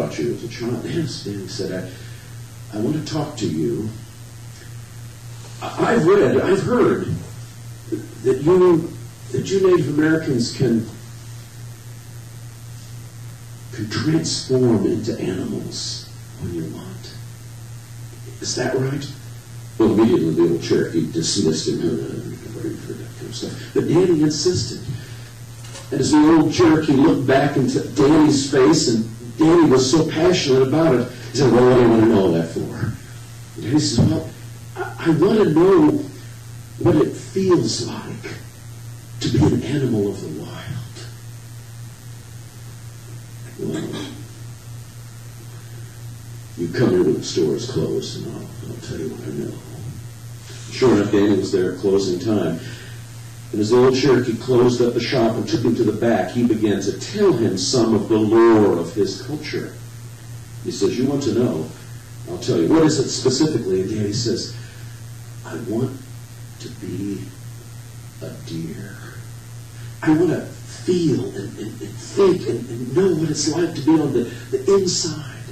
about you as a child. Yes, Danny said, I want to talk to you. I've heard that you Native Americans can transform into animals when you want. Is that right? Well, immediately the old Cherokee dismissed him. Ready for that kind of stuff. But Danny insisted. And as the old Cherokee looked back into Danny's face, and Danny was so passionate about it, he said, well, what do you want to know that for? And Danny says, well, I want to know what it feels like to be an animal of the wild. Well, you come here when the store is closed, and I'll tell you what I know. Sure enough, Danny was there at closing time. And as the old Cherokee closed up the shop and took him to the back, he began to tell him some of the lore of his culture. He says, you want to know? I'll tell you. What is it specifically? And Danny says, I want to be a deer. I want to feel and think and know what it's like to be on the inside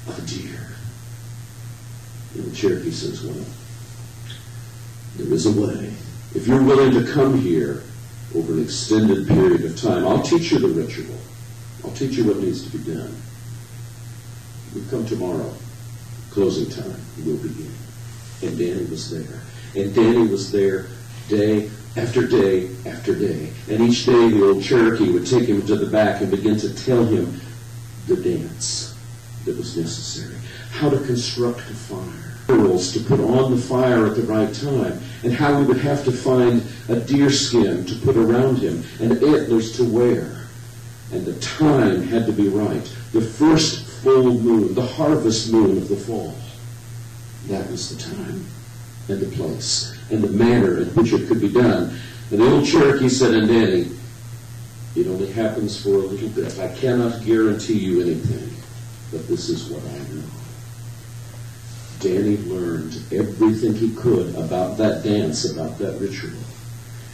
of a deer. And the Cherokee says, well, there is a way. If you're willing to come here over an extended period of time, I'll teach you the ritual. I'll teach you what needs to be done. You come tomorrow, closing time, we'll begin. And Danny was there. And Danny was there day after day after day. And each day the old Cherokee would take him to the back and begin to tell him the dance that was necessary, how to construct a fire, to put on the fire at the right time, and how we would have to find a deer skin to put around him and antlers to wear. And the time had to be right. The first full moon, the harvest moon of the fall. That was the time and the place and the manner in which it could be done. And the old Cherokee said, and Danny, it only happens for a little bit. I cannot guarantee you anything, but this is what I know. Danny learned everything he could about that dance, about that ritual.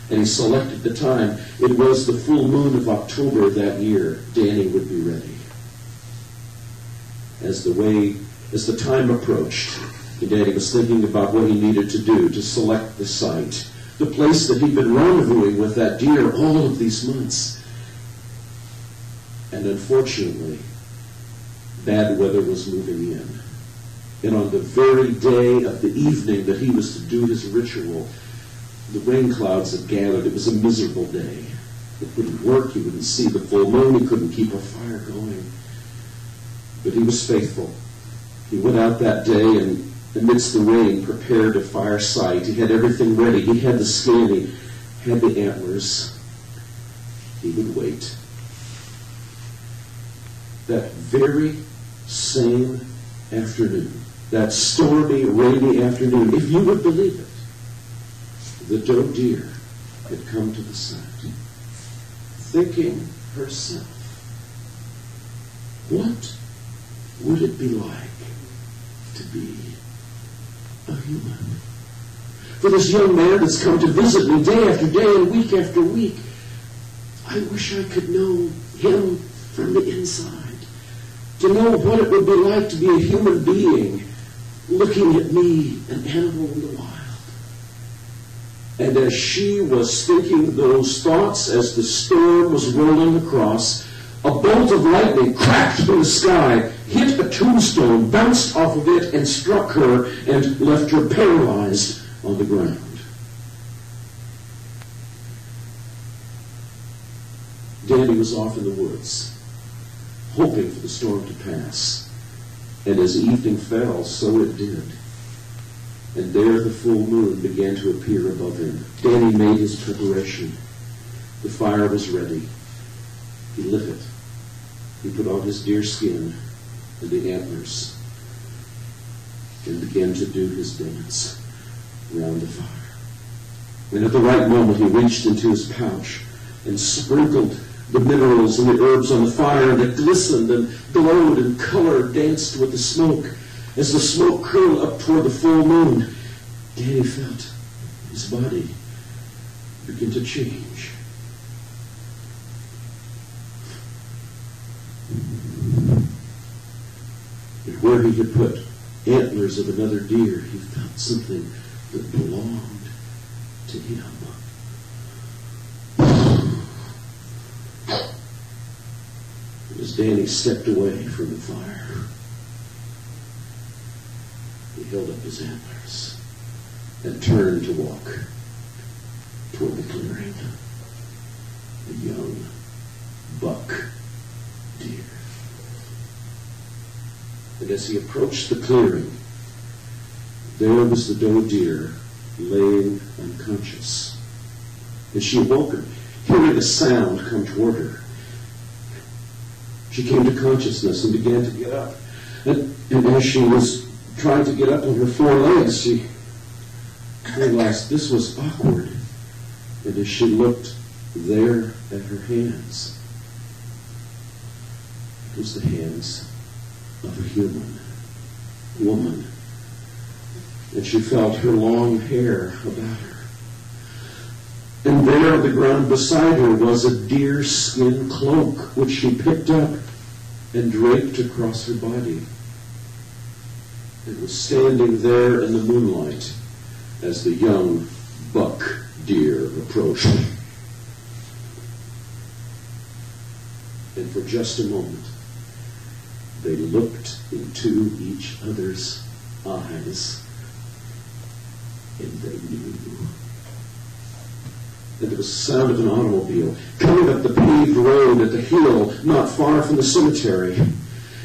And he selected the time. It was the full moon of October that year. Danny would be ready. As the time approached, Danny was thinking about what he needed to do to select the site, the place that he'd been rendezvousing with that deer all of these months. And unfortunately, bad weather was moving in. And on the very day of the evening that he was to do his ritual, the rain clouds had gathered. It was a miserable day. It wouldn't work. He wouldn't see the full moon. He couldn't keep a fire going. But he was faithful. He went out that day and amidst the rain prepared a fire site. He had everything ready. He had the skin. He had the antlers. He would wait. That very same afternoon, that stormy, rainy afternoon, if you would believe it, the doe deer had come to the site, thinking herself, what would it be like to be a human? For this young man that's come to visit me day after day and week after week, I wish I could know him from the inside. To know what it would be like to be a human being looking at me, an animal in the wild. And as she was thinking those thoughts, as the storm was rolling across, a bolt of lightning cracked through the sky, hit a tombstone, bounced off of it, and struck her and left her paralyzed on the ground. Danny was off in the woods, hoping for the storm to pass. And as evening fell, so it did. And there the full moon began to appear above him. Danny made his preparation. The fire was ready. He lit it. He put on his deer skin and the antlers and began to do his dance round the fire. And at the right moment, he reached into his pouch and sprinkled the minerals and the herbs on the fire, and it glistened and glowed, and color danced with the smoke. As the smoke curled up toward the full moon, Danny felt his body begin to change. where he had put antlers of another deer, he felt something that belonged to him. As Danny stepped away from the fire, he held up his antlers and turned to walk toward the clearing. A young buck deer. And as he approached the clearing, there was the doe deer laying unconscious. And she awoke her, hearing a sound come toward her. She came to consciousness and began to get up. And as she was trying to get up on her four legs, she realized this was awkward. And as she looked there at her hands, it was the hands of a human woman. And she felt her long hair about her. And there on the ground beside her was a deer skin cloak, which she picked up and draped across her body. It was standing there in the moonlight as the young buck deer approached. And for just a moment, they looked into each other's eyes, and they knew. And there was the sound of an automobile coming up the paved road at the hill not far from the cemetery.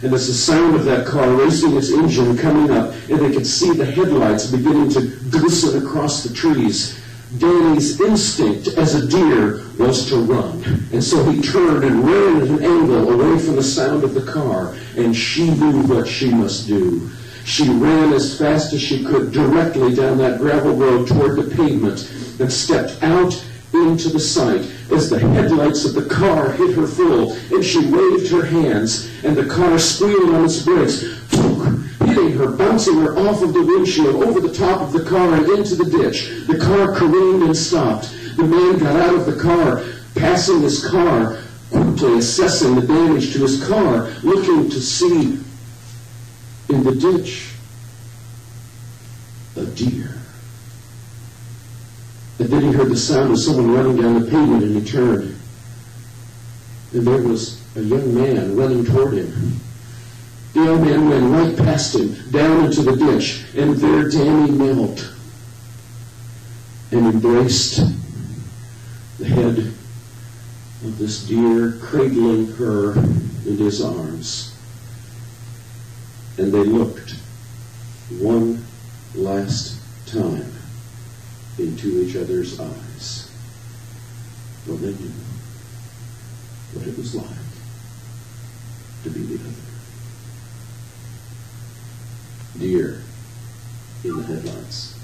And as the sound of that car racing its engine coming up, and they could see the headlights beginning to glisten across the trees, Danny's instinct as a deer was to run. And so he turned and ran at an angle away from the sound of the car, and she knew what she must do. She ran as fast as she could directly down that gravel road toward the pavement and stepped out into the sight as the headlights of the car hit her full, and she waved her hands, and the car squealed on its brakes, hitting her, bouncing her off of the windshield, over the top of the car and into the ditch. The car careened and stopped. The man got out of the car, passing his car, quickly assessing the damage to his car, looking to see in the ditch a deer. And then he heard the sound of someone running down the pavement, and he turned. And there was a young man running toward him. The young man ran right past him, down into the ditch, and there Danny knelt and embraced the head of this deer, cradling her in his arms. And they looked one last time into each other's eyes. Well, they knew what it was like to be the other. Deer in the headlights.